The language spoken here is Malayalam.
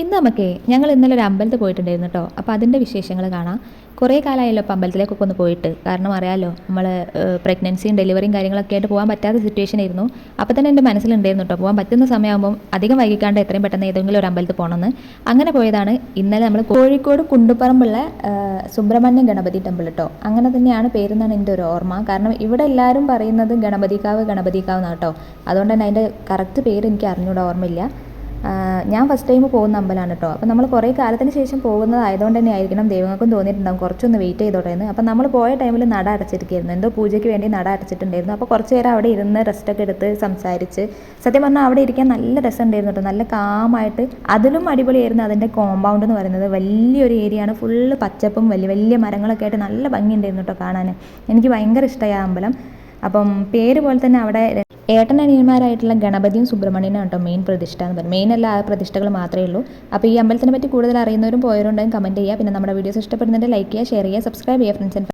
ഇന്ന് നമുക്കേ ഞങ്ങൾ ഇന്നലെ ഒരു അമ്പലത്തിൽ പോയിട്ടുണ്ടായിരുന്നു കേട്ടോ. അപ്പോൾ അതിൻ്റെ വിശേഷങ്ങൾ കാണാം. കുറേ കാലമായല്ലോ ഇപ്പോൾ അമ്പലത്തിലേക്കൊക്കെ ഒന്ന് പോയിട്ട്. കാരണം അറിയാമല്ലോ നമ്മൾ പ്രഗ്നൻസിയും ഡെലിവറിയും കാര്യങ്ങളൊക്കെ ആയിട്ട് പോകാൻ പറ്റാത്ത സിറ്റുവേഷൻ ആയിരുന്നു. അപ്പോൾ തന്നെ എൻ്റെ മനസ്സിലുണ്ടായിരുന്നു കേട്ടോ, പോകാൻ പറ്റുന്ന സമയമാകുമ്പോൾ അധികം വൈകിക്കാണ്ട് എത്രയും പെട്ടെന്ന് ഏതെങ്കിലും ഒരു അമ്പലത്തിൽ പോകണമെന്ന്. അങ്ങനെ പോയതാണ് ഇന്നലെ നമ്മൾ കോഴിക്കോട് കുണ്ടുപറമ്പുള്ള സുബ്രഹ്മണ്യം ഗണപതി ടെമ്പിൾ കേട്ടോ. അങ്ങനെ തന്നെയാണ് പേരെന്നാണ് എൻ്റെ ഒരു ഓർമ്മ. കാരണം ഇവിടെ എല്ലാവരും പറയുന്നത് ഗണപതിക്കാവ് ഗണപതിക്കാവ് എന്നാണ് കേട്ടോ. അതുകൊണ്ട് തന്നെ അതിൻ്റെ കറക്റ്റ് പേര് എനിക്ക് അറിഞ്ഞൂടെ, ഓർമ്മയില്ല. ഞാൻ ഫസ്റ്റ് ടൈം പോകുന്ന അമ്പലമാണ് കേട്ടോ. അപ്പോൾ നമ്മൾ കുറേ കാലത്തിന് ശേഷം പോകുന്നതായതുകൊണ്ട് തന്നെ ആയിരിക്കണം ദൈവങ്ങൾക്കും തോന്നിയിട്ടുണ്ടാകും കുറച്ചൊന്ന് വെയിറ്റ് ചെയ്തോട്ടേന്ന്. അപ്പോൾ നമ്മൾ പോയ ടൈമിൽ നട അടച്ചിരിക്കുകയായിരുന്നു, എന്തോ പൂജയ്ക്ക് വേണ്ടി നട അടച്ചിട്ടുണ്ടായിരുന്നു. അപ്പോൾ കുറച്ച് നേരം അവിടെ ഇരുന്ന് റെസ്റ്റൊക്കെ എടുത്ത് സംസാരിച്ച്, സത്യം പറഞ്ഞാൽ അവിടെ ഇരിക്കാൻ നല്ല രസമുണ്ടായിരുന്നു കേട്ടോ, നല്ല കാമായിട്ട്. അതിലും അടിപൊളിയായിരുന്നു അതിൻ്റെ കോമ്പൗണ്ട് എന്ന് പറയുന്നത്. വലിയൊരു ഏരിയ ആണ്, ഫുള്ള് പച്ചപ്പും വലിയ വലിയ മരങ്ങളൊക്കെ ആയിട്ട് നല്ല ഭംഗിയുണ്ടായിരുന്നു കേട്ടോ കാണാൻ. എനിക്ക് ഭയങ്കര ഇഷ്ടമായി ആ അമ്പലം. അപ്പം പേര് പോലെ തന്നെ അവിടെ ഏട്ടനനിയന്മാരായിട്ടുള്ള ഗണപതിയും സുബ്രഹ്മണ്യനും കേട്ടോ മെയിൻ പ്രതിഷ്ഠ എന്ന് പറയും. മെയിൻ അല്ല, ആ പ്രതിഷ്ഠകൾ മാത്രമേ ഉള്ളൂ. അപ്പോൾ ഈ അമ്പലത്തിനെ പറ്റി കൂടുതൽ അറിയുന്നവരും പോയവരുണ്ടെങ്കിൽ കമൻറ്റ് ചെയ്യുക. പിന്നെ നമ്മുടെ വീഡിയോസ് ഇഷ്ടപ്പെടുന്നുണ്ടെങ്കിൽ ലൈക്ക് ചെയ്യുക, ഷെയർ ചെയ്യുക, സബ്സ്ക്രൈബ് ചെയ്യുക ഫ്രണ്ട്സ് ആൻഡ്